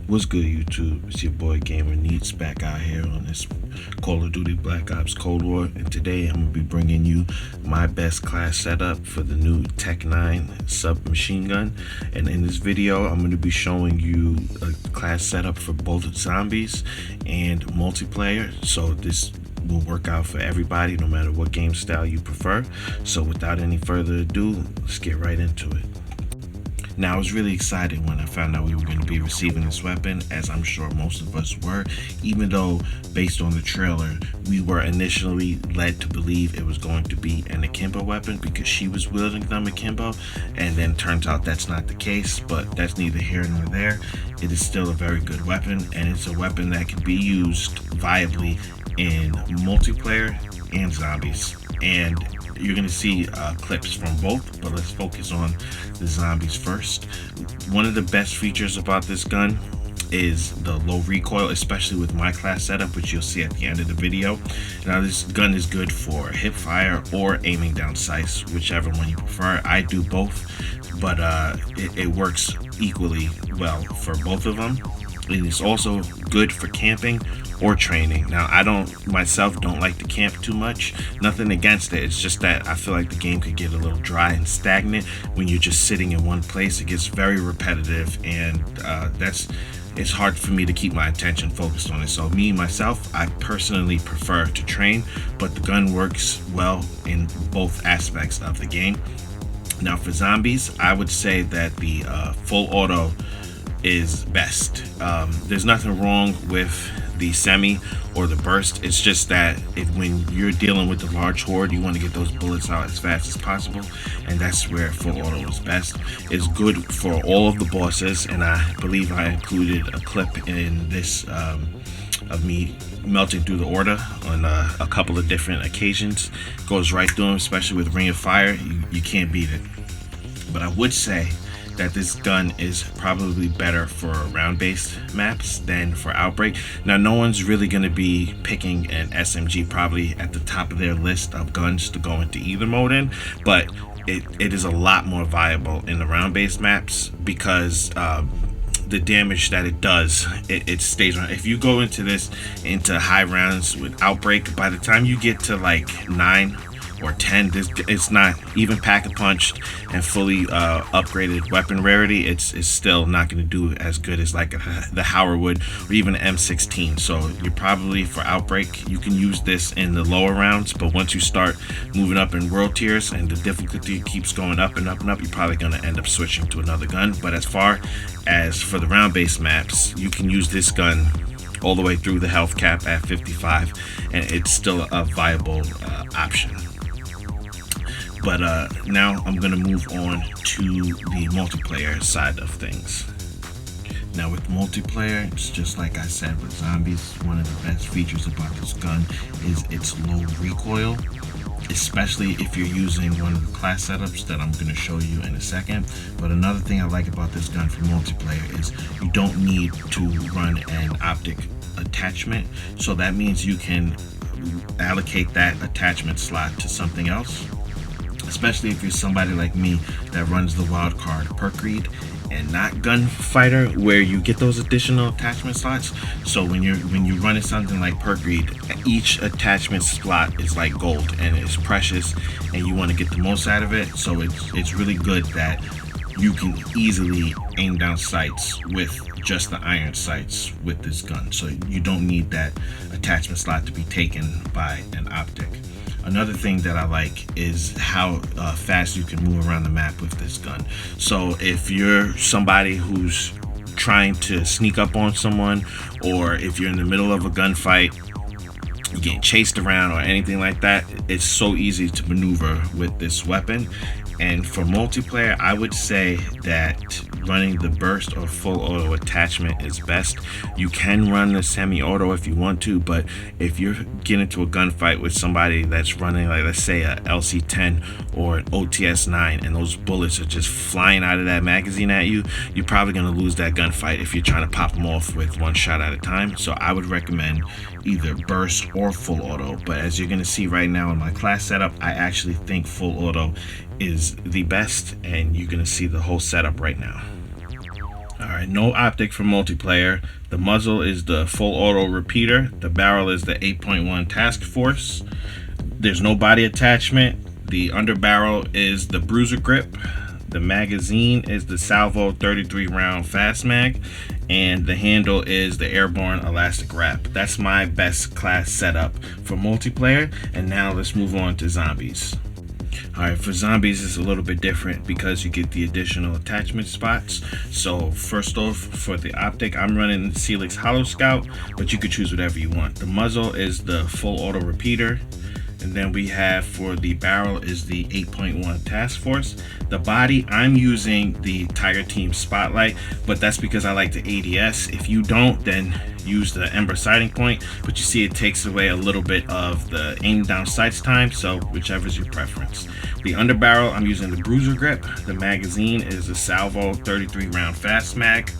What's good, YouTube? It's your boy Gamer Neats back out here on this Call of Duty Black Ops Cold War, and today I'm gonna be bringing you my best class setup for the new Tec-9 submachine gun. And in this video, I'm gonna be showing you a class setup for both zombies and multiplayer. So this will work out for everybody, no matter what game style you prefer. So without any further ado, let's get right into it. Now, I was really excited when I found out we were going to be receiving this weapon, as I'm sure most of us were, even though, based on the trailer, we were initially led to believe it was going to be an akimbo weapon because she was wielding them akimbo, and then turns out that's not the case, but that's neither here nor there. It is still a very good weapon, and it's a weapon that can be used viably in multiplayer and zombies. And you're going to see clips from both, but let's focus on the zombies first. One of the best features about this gun is the low recoil, especially with my class setup, which you'll see at the end of the video. Now, this gun is good for hip fire or aiming down sights, whichever one you prefer. I do both, but it works equally well for both of them. It is also good for camping or training. Now, I myself don't like to camp too much. Nothing against it. It's just that I feel like the game could get a little dry and stagnant when you're just sitting in one place. It gets very repetitive, and it's hard for me to keep my attention focused on it. So myself, I personally prefer to train, but the gun works well in both aspects of the game. Now, for zombies, I would say that the full auto is best. There's nothing wrong with the semi or the burst. It's just that when you're dealing with the large horde, you want to get those bullets out as fast as possible, and that's where full auto is best. It's good for all of the bosses, and I believe I included a clip in this of me melting through the order on a couple of different occasions. Goes right through them, especially with Ring of Fire. You can't beat it. But I would say that this gun is probably better for round-based maps than for Outbreak. Now, no one's really going to be picking an SMG probably at the top of their list of guns to go into either mode in, but it is a lot more viable in the round-based maps because the damage that it does, it stays on. If you go into high rounds with Outbreak, by the time you get to like 9 or 10, it's not even pack-a-punched and fully upgraded weapon rarity. It's still not going to do as good as like the Howard would, or even an M16. So you're probably, for Outbreak, you can use this in the lower rounds, but once you start moving up in world tiers and the difficulty keeps going up and up and up, you're probably going to end up switching to another gun. But as far as for the round-based maps, you can use this gun all the way through the health cap at 55, and it's still a viable option. But now I'm going to move on to the multiplayer side of things. Now, with multiplayer, it's just like I said with zombies. One of the best features about this gun is its low recoil, especially if you're using one of the class setups that I'm going to show you in a second. But another thing I like about this gun for multiplayer is you don't need to run an optic attachment. So that means you can allocate that attachment slot to something else, especially if you're somebody like me that runs the wild card perk read and not gunfighter, where you get those additional attachment slots. So when you're running something like perk read, each attachment slot is like gold and it's precious, and you want to get the most out of it. So it's really good that you can easily aim down sights with just the iron sights with this gun. So you don't need that attachment slot to be taken by an optic. Another thing that I like is how fast you can move around the map with this gun. So if you're somebody who's trying to sneak up on someone, or if you're in the middle of a gunfight, you're getting chased around or anything like that, it's so easy to maneuver with this weapon. And for multiplayer, I would say that running the burst or full auto attachment is best. You can run the semi-auto if you want to, but if you're getting into a gunfight with somebody that's running, like, let's say a LC-10 or an OTS-9, and those bullets are just flying out of that magazine at you, you're probably going to lose that gunfight if you're trying to pop them off with one shot at a time. So I would recommend either burst or full auto. But as you're going to see right now in my class setup, I actually think full auto is the best, and you're going to see the whole setup right now. Alright, no optic for multiplayer. The muzzle is the full auto repeater. The barrel is the 8.1 task force. There's no body attachment. The underbarrel is the bruiser grip. The magazine is the salvo 33 round fast mag, and the handle is the airborne elastic wrap. That's my best class setup for multiplayer. And now let's move on to zombies. Alright, for zombies it's a little bit different because you get the additional attachment spots. So first off, for the optic, I'm running Celix Hollow Scout, but you could choose whatever you want. The muzzle is the full auto repeater. And then we have, for the barrel, is the 8.1 task force. The body, I'm using the Tiger Team Spotlight, but that's because I like the ADS. If you don't, then use the Ember sighting point, but you see it takes away a little bit of the aim down sights time, so whichever is your preference. The underbarrel, I'm using the bruiser grip. The magazine is the salvo 33 round fast mag.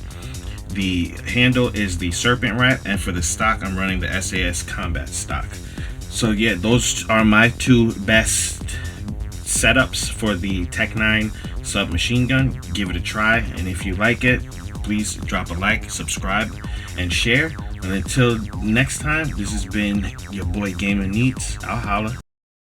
The handle is the serpent wrap, and for the stock, I'm running the SAS combat stock. So yeah, those are my two best setups for the Tec-9 submachine gun. Give it a try, and if you like it, please drop a like, subscribe, and share. And until next time, this has been your boy Gamer Needs. I'll holla.